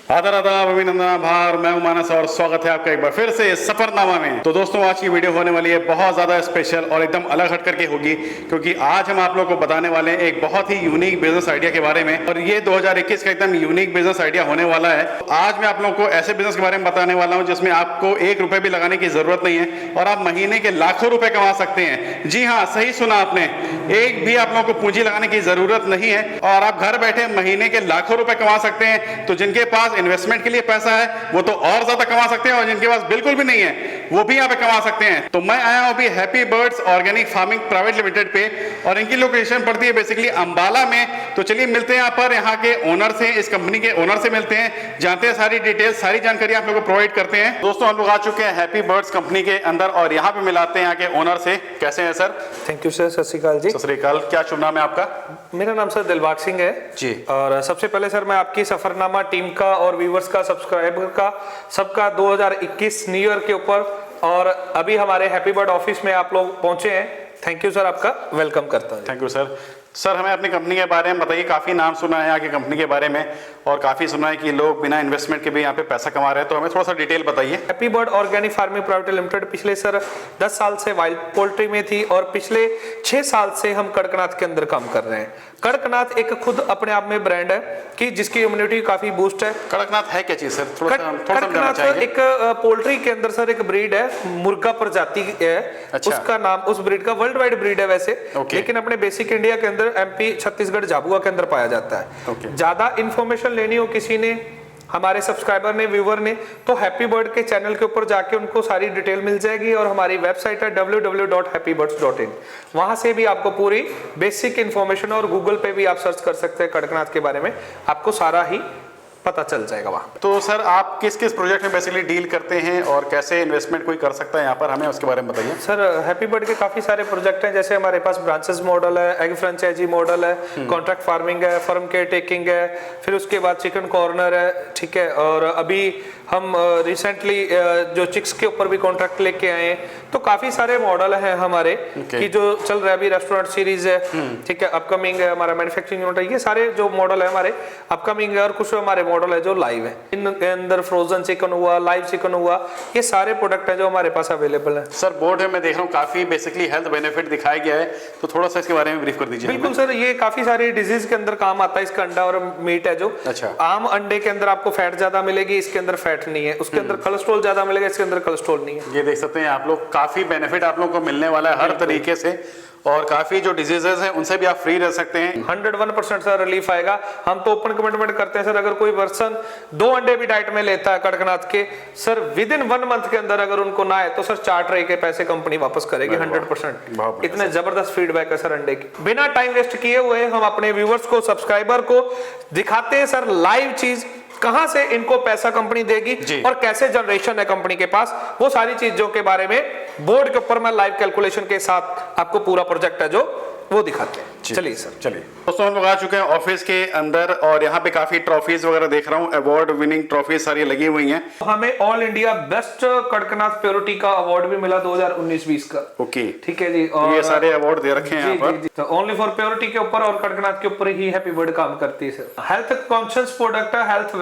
आदर आदाब अभिनंदन आभार, मैं हूं मानस और स्वागत है आपका एक बार फिर से सफरनामा में। तो दोस्तों आज की वीडियो होने वाली है बहुत ज्यादा स्पेशल और एकदम अलग हट करके होगी, क्योंकि आज हम आप लोग को बताने वाले हैं एक बहुत ही यूनिक बिजनेस आइडिया के बारे में। और ये 2021 का एकदम यूनिक बिजनेस आइडिया होने वाला है। आज मैं आप लोगों को ऐसे बिजनेस के बारे में बताने वाला हूँ जिसमें आपको 1 रुपए भी लगाने की जरूरत नहीं है और आप महीने के लाखों रुपए कमा सकते हैं। जी हाँ, सही सुना आपने, एक भी आप लोगों को पूंजी लगाने की जरूरत नहीं है और आप घर बैठे महीने के लाखों रुपए कमा सकते हैं। तो जिनके पास इन्वेस्टमेंट के लिए पैसा है वो तो और ज्यादा कमा सकते हैं और जिनके पास बिल्कुल भी नहीं है वो भी यहाँ पे कमा सकते हैं। तो मैं आया हूँ अभी happy birds organic farming private limited पे और इनकी लोकेशन पड़ती है बेसिकली अंबाला में। तो चलिए मिलते हैं यहाँ पर, यहाँ के ओनर से, इस कंपनी के ओनर से मिलते हैं, जानते हैं सारी डिटेल्स, सारी जानकारी आप लोगों को प्रोवाइड करते हैं। दोस्तों हम लोग आ चुके हैं हैप्पी बर्ड्स कंपनी के अंदर और यहाँ पे मिलाते हैं यहाँ के ओनर से। कैसे हैं सर? Thank you sir. सत श्री अकाल जी। सत श्री अकाल। क्या शुभ नाम है आपका? मेरा नाम सर दिलबाग सिंह है जी। और सबसे पहले सर मैं आपकी सफरनामा टीम का और व्यूवर्स का, सब्सक्राइबर का, सबका 2021 न्यू ईयर के ऊपर और अभी हमारे हैप्पी बर्ड ऑफिस में आप लोग पहुंचे हैं। थैंक यू सर, आपका वेलकम करता हूं। Thank you sir. सर हमें अपनी कंपनी के बारे में बताइए, काफ़ी नाम सुना है आपकी कंपनी के बारे में और काफ़ी सुना है कि लोग बिना इन्वेस्टमेंट के भी यहाँ पे पैसा कमा रहे हैं, तो हमें थोड़ा सा डिटेल बताइए। Happy bird organic farming private limited पिछले सर 10 साल से वाइल्ड पोल्ट्री में थी और पिछले 6 साल से हम कड़कनाथ के अंदर काम कर रहे हैं। कड़कनाथ एक खुद अपने आप में ब्रांड है कि जिसकी इम्यूनिटी काफी बूस्ट है। कड़कनाथ है क्या चीज सर? कड़कनाथ एक पोल्ट्री के अंदर सर एक ब्रीड है, मुर्गा प्रजाति है। अच्छा। उसका नाम, उस ब्रीड का वर्ल्ड वाइड ब्रीड है वैसे, लेकिन अपने बेसिक इंडिया के अंदर एमपी, छत्तीसगढ़, झाबुआ के अंदर पाया जाता है। ज्यादा इंफॉर्मेशन लेनी हो किसी ने, हमारे सब्सक्राइबर ने, व्यूवर ने, तो हैप्पी बर्ड के चैनल के ऊपर जाके उनको सारी डिटेल मिल जाएगी और हमारी वेबसाइट है www.happybirds.in। वहां से भी आपको पूरी बेसिक इंफॉर्मेशन और गूगल पे भी आप सर्च कर सकते हैं कड़कनाथ के बारे में, आपको सारा ही पता चल जाएगा वहां। तो सर आप किस किस प्रोजेक्ट में बेसिकली डील करते हैं और कैसे इन्वेस्टमेंट कोई कर सकता है यहाँ पर, हमें उसके बारे में बताइए। सर हैप्पी बर्ड के काफी सारे प्रोजेक्ट हैं, जैसे हमारे पास ब्रांचेस मॉडल है, एग फ्रेंचाइजी मॉडल है, कॉन्ट्रैक्ट फार्मिंग है, फर्म केयर टेकिंग है, फिर उसके बाद चिकन कॉर्नर है, ठीक है। और अभी हम रिसेंटली जो चिक्स के ऊपर भी कॉन्ट्रैक्ट लेके आए हैं, तो काफी सारे मॉडल हैं हमारे कि जो चल रहा है अभी। रेस्टोरेंट सीरीज है, ठीक है, अपकमिंग है, हमारा मैन्युफैक्चरिंग यूनिट है, ये सारे जो मॉडल है हमारे अपकमिंग है और कुछ हमारे मॉडल है जो लाइव है। इनके अंदर फ्रोजन चिकन हुआ, लाइव चिकन हुआ, ये सारे प्रोडक्ट है जो हमारे पास अवेलेबल है। सर बोर्ड है, मैं देख रहा हूँ काफी बेसिकली हेल्थ बेनिफिट दिखाया गया है, तो थोड़ा सा इसके बारे में ब्रीफ कर दीजिए। बिल्कुल सर, ये काफी सारी डिजीज के अंदर काम आता है। इसका अंडा और मीट है जो, अच्छा। आम अंडे के अंदर आपको फैट ज्यादा मिलेगी, इसके अंदर फैट नहीं है। उसके अंदर कोलेस्ट्रॉल ज्यादा मिलेगा, इसके अंदर कोलेस्ट्रॉल नहीं है। ये देख सकते हैं आप लोग, काफी बेनिफिट आप लोग को मिलने वाला है हर तरीके से और काफी जो डिजीजेस हैं उनसे भी आप फ्री रह सकते हैं। 101% सर रिलीफ आएगा। हम तो ओपन कमिटमेंट करते हैं सर, अगर कोई पर्सन 2 अंडे भी डाइट में लेता है कड़कनाथ के, सर विद इन 1 मंथ के अंदर अगर उनको ना आए तो सर 4 ट्रे के पैसे कंपनी वापस करेगी 100%। इतने जबरदस्त फीडबैक है सर अंडे की। बिना टाइम वेस्ट किए हुए हम अपने व्यूवर्स को, सब्सक्राइबर को दिखाते हैं सर लाइव चीज, कहां से इनको पैसा कंपनी देगी और कैसे जनरेशन है कंपनी के पास, वो सारी चीजों के बारे में बोर्ड के ऊपर मैं लाइव कैलकुलेशन के साथ आपको पूरा प्रोजेक्ट है जो वो दिखाते हैं। चलिए सर, चलिए। दोस्तों हम लोग आ चुके हैं ऑफिस के अंदर और यहाँ पे काफी ट्रॉफीज वगैरह देख रहा हूँ, अवार्ड विनिंग ट्रॉफी सारी लगी हुई हैं। हमें all India best Kadaknath purity का अवार्ड भी मिला 2019-20 का। ओके, ठीक है जी। और ये सारे अवार्ड दे रखे हैं यहाँ पर। तो ओनली फॉर प्योरिटी के ऊपर और कड़कनाथ के ऊपर ही हैप्पी बर्ड काम करती है सर। हेल्थ कॉन्शियस प्रोडक्ट है, हेल्थ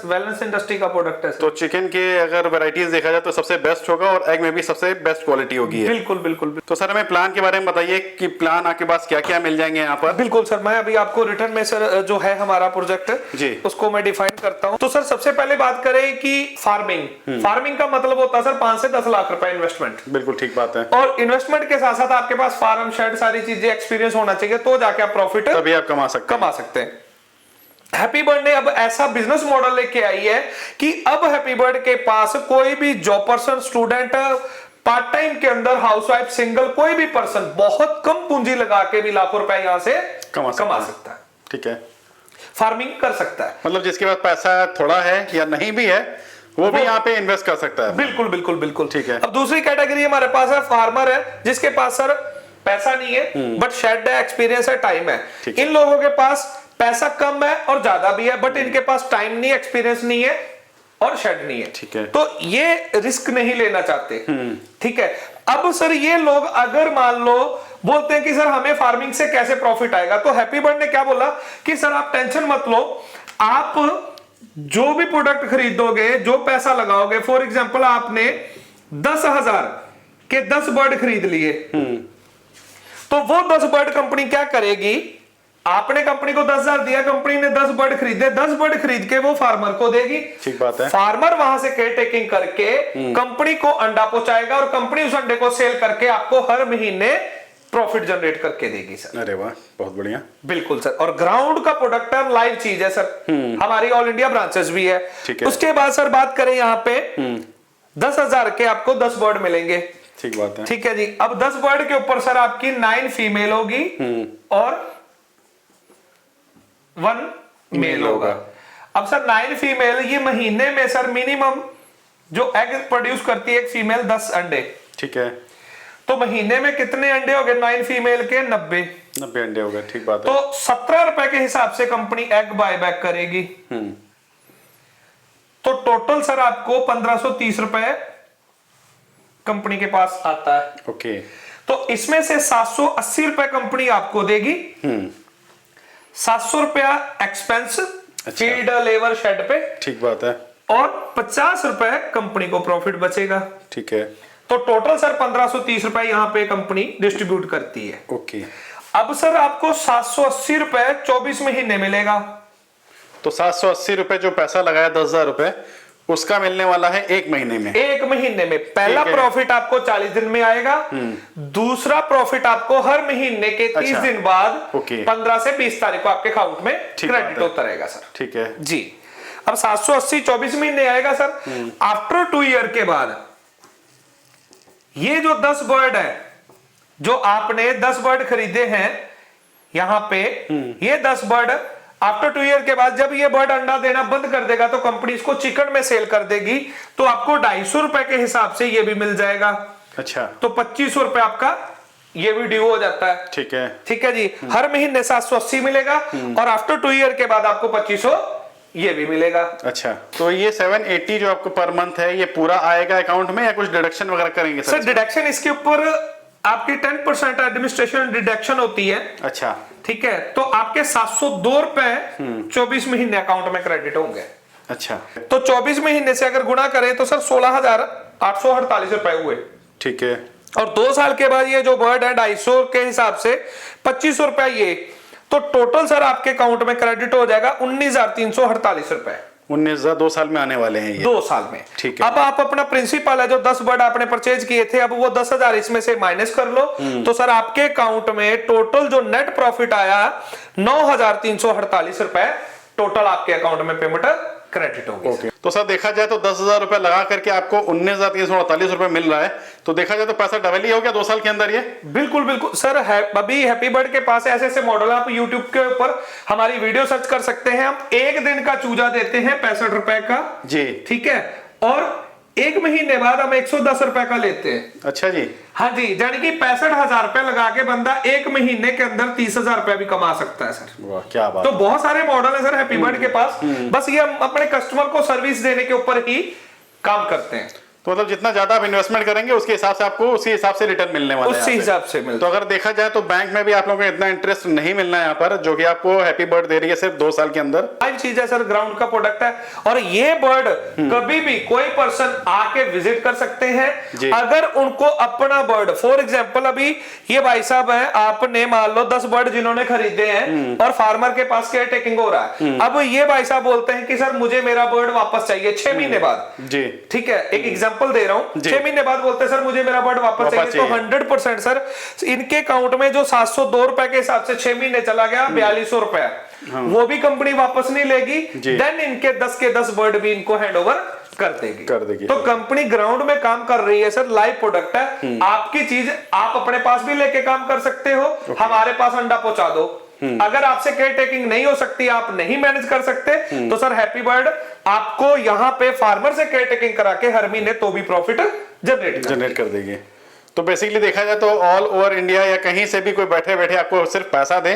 वेलनेस इंडस्ट्री का प्रोडक्ट है। तो चिकन के अगर वैरायटीज देखा जाए तो सबसे बेस्ट होगा और एग में भी सबसे बेस्ट क्वालिटी होगी। बिल्कुल बिल्कुल। तो सर हमें प्लान के बारे में बताइए कि प्लान आपके पास क्या क्या मिल जाएंगे यहाँ पर। बिल्कुल सर, मैं अभी आपको रिटर्न में सर जो है हमारा प्रोजेक्ट जी उसको मैं डिफाइन करता हूं। तो सर सबसे पहले बात करें कि फार्मिंग का मतलब होता है सर 5 से 10 लाख रुपए इन्वेस्टमेंट। बिल्कुल ठीक बात है। और इन्वेस्टमेंट के साथ साथ आपके पास फार्म, शेड, सारी चीजें एक्सपीरियंस होना चाहिए, तो जाके आप प्रॉफिट तभी आप कमा सकते हैं। हैप्पी बर्ड ने अब ऐसा बिजनेस मॉडल लेके आई है कि अब हैप्पी बर्ड के पास कोई भी job person, student, part time के अंदर हाउसवाइफ, सिंगल, कोई भी पर्सन बहुत कम पूंजी लगा के भी लाखों रुपए यहां से कमा सकता है। ठीक है, फार्मिंग कर सकता है। मतलब जिसके पास पैसा थोड़ा है या नहीं भी है वो भी यहाँ पे इन्वेस्ट कर सकता है। बिल्कुल बिल्कुल बिल्कुल। ठीक है। अब दूसरी कैटेगरी हमारे पास है फार्मर है, जिसके पास सर पैसा नहीं है बट शेड है, एक्सपीरियंस है, टाइम है। इन लोगों के पास पैसा कम है और ज्यादा भी है, बट इनके पास टाइम नहीं, एक्सपीरियंस नहीं है और शेड नहीं है। ठीक है। तो ये रिस्क नहीं लेना चाहते। ठीक है। अब सर ये लोग अगर मान लो बोलते हैं कि सर हमें फार्मिंग से कैसे प्रॉफिट आएगा, तो हैप्पी बर्ड ने क्या बोला कि सर आप टेंशन मत लो, आप जो भी प्रोडक्ट खरीदोगे, जो पैसा लगाओगे, फॉर एग्जांपल आपने 10,000 के 10 बर्ड खरीद लिए, तो वो 10 बर्ड कंपनी क्या करेगी, आपने कंपनी को 10,000 दिया, कंपनी ने 10 बर्ड खरीदे, 10 बर्ड खरीद के वो फार्मर को देगी। ठीक बात है। फार्मर वहां से केयर टेकिंग करके कंपनी को अंडा पहुंचाएगा और कंपनी उस अंडे को सेल करके आपको हर महीने प्रॉफिट जनरेट करके देगी सर। अरे वाह, बहुत बढ़िया। बिल्कुल सर। और ग्राउंड का प्रोडक्ट है, लाइव चीज है सर। हमारी ऑल इंडिया ब्रांचेस भी है। ठीक है। उसके बाद सर बात करें यहाँ पे 10,000 के आपको 10 बर्ड मिलेंगे। ठीक बात है। ठीक है जी। अब 10 बर्ड के ऊपर सर आपकी 9 फीमेल होगी और 1 मेल होगा। अब सर 9 फीमेल, ये महीने में सर मिनिमम जो एग प्रोड्यूस करती है एक फीमेल 10 अंडे। ठीक है। तो महीने में कितने अंडे हो गए 9 फीमेल के? 90 अंडे हो गए। ठीक बात है। तो 17 रुपए के हिसाब से कंपनी एग बायबैक करेगी। तो टोटल सर आपको 1530 रुपए कंपनी के पास आता है। ओके। तो इसमें से 780 रुपए कंपनी आपको देगी, 700 रुपया एक्सपेंस फीड लेबर शेड पे। ठीक बात है। और 50 रुपए कंपनी को प्रॉफिट बचेगा। ठीक है। तो टोटल सर 1530 रुपए यहां पे कंपनी डिस्ट्रीब्यूट करती है। ओके। अब सर आपको 780 रुपए 24 महीने मिलेगा। तो 780 रुपए जो पैसा लगाया 10,000 रुपए, उसका मिलने वाला है 1 महीने में। 1 महीने में पहला प्रॉफिट आपको 40 दिन में आएगा। दूसरा प्रॉफिट आपको हर महीने के 30 दिन बाद 15 से 20 तारीख को आपके अकाउंट में क्रेडिट होता रहेगा सर। ठीक है जी। अब 780 24 महीने आएगा सर। आफ्टर 2 ईयर के बाद ये जो 10 बर्ड है, जो आपने 10 बर्ड खरीदे हैं यहां पे, ये 10 बर्ड आफ्टर 2 ईयर के बाद जब ये बर्ड अंडा देना बंद कर देगा तो कंपनी इसको चिकन में सेल कर देगी। तो आपको 250 रुपए के हिसाब से ये भी मिल जाएगा। अच्छा। तो 2500 रुपए आपका ये भी ड्यू हो जाता है। ठीक है। ठीक है जी। हर महीने 780 मिलेगा और आफ्टर 2 ईयर के बाद आपको 2500 ये भी मिलेगा। अच्छा। तो ये 780 जो आपको पर मंथ है, ये पूरा आएगा अकाउंट में या कुछ डिडक्शन वगैरह करेंगे सर? डिडक्शन इसके ऊपर आपकी 10% एडमिनिस्ट्रेशन डिडक्शन होती है। अच्छा। ठीक है। तो आपके 702 रुपए 24 महीने अकाउंट में क्रेडिट होंगे। अच्छा। तो 24 महीने से अगर गुणा करें तो सर 16,848 रुपए हुए। ठीक है। और 2 साल के बाद ये जो बर्ड है 250 के हिसाब से 2500 रुपए ये, तो टोटल सर आपके अकाउंट में क्रेडिट हो जाएगा 19,348 रुपए। 19,000 2 साल में आने वाले हैं ये। 2 साल में। ठीक है। अब आप अपना प्रिंसिपल है जो 10 बर्ड आपने परचेज किए थे, अब वो 10,000 इसमें से माइनस कर लो, तो सर आपके अकाउंट में टोटल जो नेट प्रॉफिट आया 9,348 रुपए टोटल आपके अकाउंट में पेमेंट क्रेडिट होगी। ओके। तो सर देखा जाए तो 10,000 रुपए लगा करके आपको 19,348 रुपए मिल रहा है, तो देखा जाए तो पैसा डबल ही हो गया 2 साल के अंदर ये। बिल्कुल बिल्कुल सर। अभी हैप्पी बर्ड के पास ऐसे ऐसे मॉडल है, आप यूट्यूब के ऊपर हमारी वीडियो सर्च कर सकते हैं। हम 1 दिन का चूजा देते हैं 65 रुपए का जी। ठीक है। और 1 महीने बाद हम 110 रुपए का लेते हैं। अच्छा जी। हाँ जी। यानी कि 65,000 रुपए लगा के बंदा 1 महीने के अंदर 30,000 रुपए भी कमा सकता है सर। वाह, क्या बात। तो बहुत सारे मॉडल है सर हैप्पी बर्ड के पास। बस ये हम अपने कस्टमर को सर्विस देने के ऊपर ही काम करते हैं। तो मतलब जितना ज्यादा आप इन्वेस्टमेंट करेंगे उसके हिसाब से आपको उसी हिसाब से रिटर्न मिलने वाला है। उसी हिसाब से मिलता तो अगर देखा जाए तो बैंक में भी आप लोगों को इतना इंटरेस्ट नहीं मिलना है यहाँ पर, जो कि आपको हैप्पी बर्ड दे रही है सिर्फ 2 साल के अंदर। लाइव चीज है सर, ग्राउंड का प्रोडक्ट है। और ये बर्ड कभी भी कोई पर्सन आके विजिट कर सकते हैं। अगर उनको अपना बर्ड, फॉर एग्जांपल अभी ये भाई साहब हैं, आपने मान लो 10 बर्ड जिन्होंने खरीदे हैं और फार्मर के पास केयर टेकिंग हो रहा है। अब ये भाई साहब बोलते हैं कि सर मुझे मेरा बर्ड वापस चाहिए 6 महीने बाद जी। ठीक है। एक एग्जांपल दे रहा हूं। 6 महीने बाद बोलते हैं सर मुझे मेरा बर्ड वापस चाहिए, तो 100% सर इनके अकाउंट में जो 702 रुपए के हिसाब से 6 महीने चला गया 4200 रुपए, वो भी कंपनी वापस नहीं लेगी। देन इनके 10 के 10 बर्ड भी इनको हैंडओवर कर देगी। तो कंपनी ग्राउंड में काम कर रही है सर, लाइव प्रोडक्ट है। आपकी चीज आप अपने पास भी लेके काम कर सकते हो, हमारे पास अंडा पहुंचा दो। अगर आपसे केयर टेकिंग नहीं हो सकती, आप नहीं मैनेज कर सकते, तो सर हैप्पी बर्ड आपको यहां पे फार्मर से केयर टेकिंग करा के हर महीने तो भी प्रॉफिट जनरेट कर देगी। तो बेसिकली देखा जाए तो ऑल ओवर इंडिया या कहीं से भी कोई बैठे बैठे आपको सिर्फ पैसा दे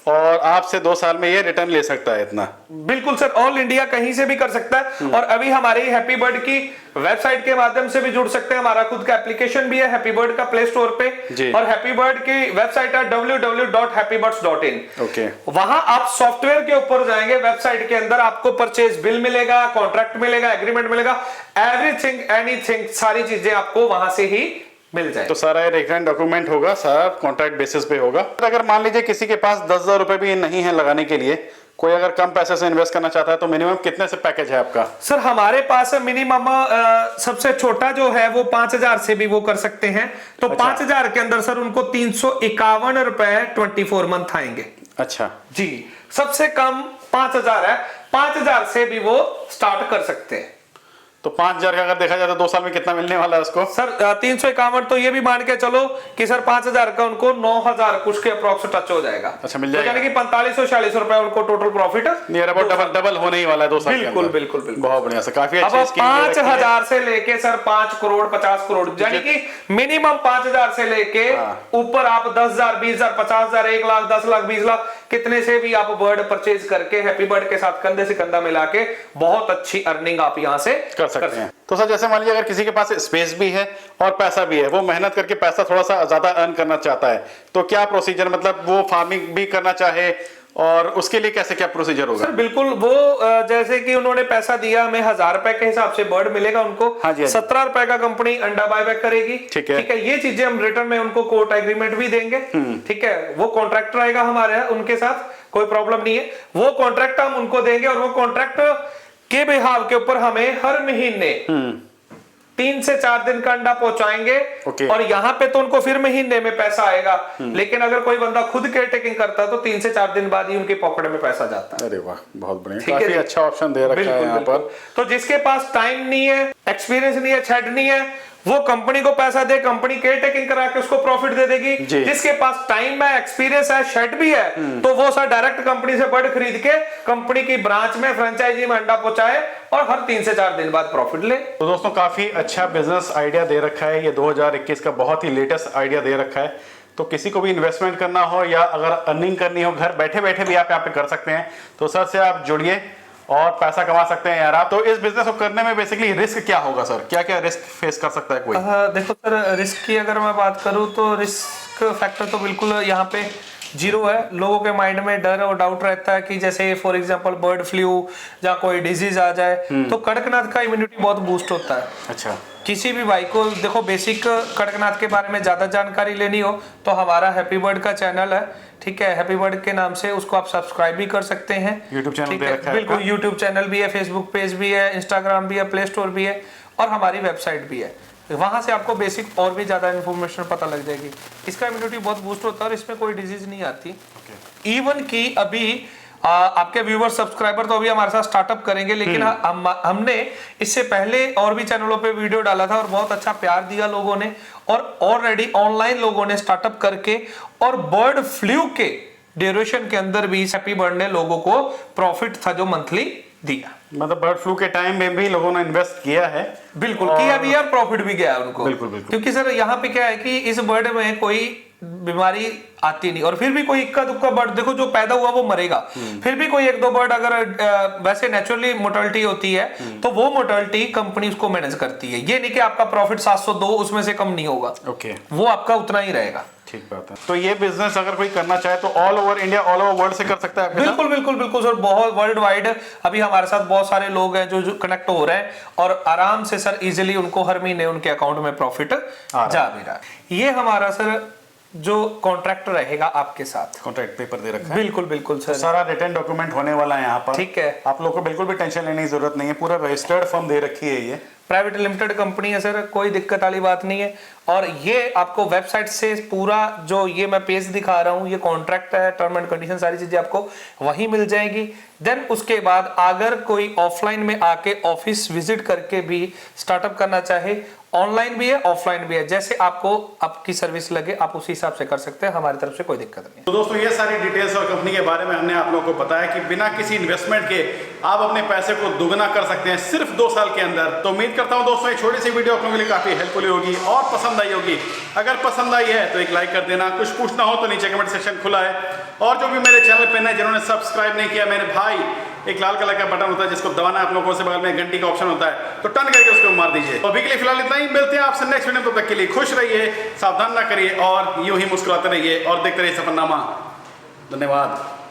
और आपसे 2 साल में ये रिटर्न ले सकता है इतना। बिल्कुल सर, ऑल इंडिया कहीं से भी कर सकता है। और अभी हमारी हैप्पी बर्ड की वेबसाइट के माध्यम से भी जुड़ सकते हैं। हमारा खुद का एप्लीकेशन भी है हैप्पी बर्ड का प्ले स्टोर पे, और हैप्पी बर्ड की वेबसाइट है www.happybirds.in। ओके, वहां आप सॉफ्टवेयर के ऊपर जाएंगे, वेबसाइट के अंदर आपको परचेज बिल मिलेगा, कॉन्ट्रैक्ट मिलेगा, एग्रीमेंट मिलेगा, एवरीथिंग एनीथिंग, सारी चीजें आपको वहां से ही मिल जाए। तो सारा रिटर्न डॉक्यूमेंट होगा, सारा कॉन्ट्रैक्ट बेसिस पे होगा। अगर मान लीजिए किसी के पास 10,000 रुपए भी नहीं है लगाने के लिए, कोई अगर कम पैसे से इन्वेस्ट करना चाहता है, तो मिनिमम कितने से पैकेज है आपका? सर हमारे पास मिनिमम सबसे छोटा जो है वो 5,000 से भी वो कर सकते हैं। तो 5,000 के अंदर सर उनको 351 रुपए 24 मंथ आएंगे। अच्छा जी, सबसे कम 5,000 है, 5,000 से भी वो स्टार्ट कर सकते हैं। तो 5,000 का अगर देखा जाए तो 2 साल में कितना मिलने वाला है उसको? सर 351 तो ये भी मान के चलो कि सर 5,000 का उनको 9,000 कुछ के अप्रोक्स टच हो जाएगा। अच्छा, मिल तो जाएगा, यानी कि 4540 रुपए उनको total profit near about double होने ही वाला है 2 साल के बिल्कुल अंदर। बिल्कुल बिल्कुल। बहुत बढ़िया सर, काफी अच्छी अब स्कीम दे रखी है। 5,000 से लेके सर 5 करोड़ 50 करोड़, यानी कि मिनिमम 5,000 से लेके ऊपर आप 10,000 20,000 50,000 1 लाख 10 लाख 20 लाख कितने से भी आप बर्ड परचेज करके हैप्पी बर्ड के साथ कंधे से कंधा मिला के बहुत अच्छी अर्निंग आप यहां से कर सकते हैं। तो सर जैसे मान लीजिए अगर किसी के पास स्पेस भी है और पैसा भी है, वो मेहनत करके पैसा थोड़ा सा ज्यादा अर्न करना चाहता है, तो क्या प्रोसीजर, मतलब वो फार्मिंग भी करना चाहे और उसके लिए कैसे क्या प्रोसीजर होगा? सर बिल्कुल, वो जैसे कि उन्होंने पैसा दिया, हमें 1,000 रुपए के हिसाब से बर्ड मिलेगा उनको। हाँ जी, 17 रुपए का कंपनी अंडा बायबैक करेगी। ठीक है, ये चीजें हम रिटर्न में उनको कोर्ट एग्रीमेंट भी देंगे। ठीक है, वो कॉन्ट्रैक्टर आएगा हमारे उनके साथ, कोई प्रॉब्लम नहीं है। वो कॉन्ट्रैक्ट हम उनको देंगे और वो कॉन्ट्रैक्ट के बिहाव के ऊपर हमें हर महीने 3 से 4 दिन का अंडा पहुंचाएंगे। और यहाँ पे तो उनको फिर महीने में पैसा आएगा, लेकिन अगर कोई बंदा खुद केयर टेकिंग करता है तो 3 से 4 दिन बाद ही उनके पॉकेट में पैसा जाता है। अरे वाह, बहुत बढ़िया, काफी अच्छा ऑप्शन दे रखा है यहाँ पर। तो जिसके पास टाइम नहीं है, एक्सपीरियंस नहीं है, छेड नहीं है, वो कंपनी को पैसा दे, कंपनी केयर टेकिंग करा के उसको प्रॉफिट दे देगी। जिसके पास टाइम है, एक्सपीरियंस है, शेड भी है, तो वो सर डायरेक्ट कंपनी से बर्ड खरीद के कंपनी की ब्रांच में फ्रेंचाइजी में अंडा पहुंचाए और हर 3 से 4 दिन बाद प्रॉफिट ले। तो दोस्तों काफी अच्छा बिजनेस आइडिया दे रखा है, ये 2021 का बहुत ही लेटेस्ट आइडिया दे रखा है। तो किसी को भी इन्वेस्टमेंट करना हो या अगर अर्निंग करनी हो, घर बैठे बैठे भी आप यहाँ पे कर सकते हैं। तो सर से आप जुड़िए और पैसा कमा सकते हैं यार आप। तो इस बिजनेस को करने में बेसिकली रिस्क क्या होगा सर, क्या क्या रिस्क फेस कर सकता है कोई? देखो सर, रिस्क की अगर मैं बात करूं तो रिस्क फैक्टर तो बिल्कुल यहाँ पे जीरो है। लोगों के माइंड में डर और डाउट रहता है कि जैसे फॉर एग्जांपल बर्ड फ्लू या कोई डिजीज आ जाए तो कड़कनाथ का इम्यूनिटी बहुत बूस्ट होता है। अच्छा, किसी भी भाई को देखो बेसिक कड़कनाथ के बारे में ज्यादा जानकारी लेनी हो तो हमारा हैप्पी बर्ड का चैनल है, ठीक है, हैप्पी बर्ड के नाम से, उसको आप सब्सक्राइब भी कर सकते हैं। यूट्यूब चैनल ठीक है, बिल्कुल, यूट्यूब चैनल भी है, फेसबुक पेज भी है, इंस्टाग्राम भी है, प्ले स्टोर भी है और हमारी वेबसाइट भी है। वहां से आपको बेसिक और भी ज्यादा इन्फॉर्मेशन पता लग जाएगी। इसका इम्यूनिटी बहुत बूस्ट होता है और इसमें कोई डिजीज नहीं आती। इवन की अभी आपके व्यूवर सब्सक्राइबर तो अभी हमारे साथ स्टार्टअप करेंगे, लेकिन हमने इससे पहले और भी चैनलों पे वीडियो डाला था और बहुत अच्छा प्यार दिया लोगों ने, और ऑलरेडी ऑनलाइन लोगों ने स्टार्टअप करके और बर्ड फ्लू के ड्यूरेशन के अंदर भी हैप्पी बर्ड ने लोगों को प्रॉफिट था जो मंथली दिया। मतलब बर्ड फ्लू के टाइम में भी लोगों ने इन्वेस्ट किया है। बिल्कुल किया भी है, प्रॉफिट भी गया उनको। बिल्कुल बिल्कुल। क्योंकि सर यहाँ पे क्या है कि इस बर्ड में कोई बीमारी आती नहीं, और फिर भी कोई इक्का दुक्का बर्ड देखो जो पैदा हुआ वो मरेगा, फिर भी कोई 1-2 बर्ड अगर वैसे नेचुरली मोर्टेलिटी होती है तो वो मोर्टेलिटी कंपनी उसको मैनेज करती है। ये नहीं कि आपका प्रॉफिट 702 उसमें से कम नहीं होगा, ओके, वो आपका उतना ही रहेगा। ठीक बात है। तो ये बिजनेस अगर कोई करना चाहे तो all over India, all over world से कर सकता है? बिल्कुल बिल्कुल बिल्कुल सर, बहुत वर्ल्ड वाइड अभी हमारे साथ बहुत सारे लोग हैं जो कनेक्ट हो रहे हैं और आराम से सर इजीली उनको हर महीने उनके अकाउंट में प्रॉफिट जा भी रहा है। ये हमारा सर जो कॉन्ट्रैक्ट रहेगा आपके साथ, कॉन्ट्रैक्ट पेपर दे रखा है। बिल्कुल बिल्कुल सर, सारा रिटर्न डॉक्यूमेंट होने वाला है यहाँ पर। ठीक है, आप लोगों को बिल्कुल भी टेंशन लेने की जरूरत नहीं है, पूरा रजिस्टर्ड फर्म दे रखी है। ये प्राइवेट लिमिटेड कंपनी है सर, कोई दिक्कत वाली बात नहीं है। और ये आपको वेबसाइट से पूरा जो ये मैं पेज दिखा रहा हूँ, ये कॉन्ट्रैक्ट है, टर्म एंड कंडीशन सारी चीजें आपको वहीं मिल जाएगी। देन उसके बाद अगर कोई ऑफलाइन में आके ऑफिस विजिट करके भी स्टार्टअप करना चाहे, ऑनलाइन भी है ऑफलाइन भी है, जैसे आपको आपकी सर्विस लगे आप उसी हिसाब से कर सकते हैं, हमारी तरफ से कोई दिक्कत नहीं। तो दोस्तों ये सारी डिटेल्स और कंपनी के बारे में हमने आप लोगों को बताया कि बिना किसी इन्वेस्टमेंट के आप अपने पैसे को दुगना कर सकते हैं सिर्फ 2 साल के अंदर। तो उम्मीद करता हूं दोस्तों ये छोटी सी वीडियो आप लोगों के लिए काफी हेल्पफुल होगी और पसंद आई होगी। अगर पसंद आई है तो एक लाइक कर देना, कुछ पूछना हो तो नीचे कमेंट सेक्शन खुला है। और जो भी मेरे चैनल पे नए जिन्होंने सब्सक्राइब नहीं किया मेरे भाई, एक लाल कलर का बटन होता है जिसको दबाना है आप लोगों से, बगल में घंटी का ऑप्शन होता है, तो टर्न करके उसको मार दीजिए। तो अभी के लिए फिलहाल इतना ही, मिलते हैं आपसे नेक्स्ट वीडियो में। तब तक के लिए खुश रहिए, सावधान ना करिए और यूं ही मुस्कुराते रहिए और देखते रहिए सफरनामा। धन्यवाद।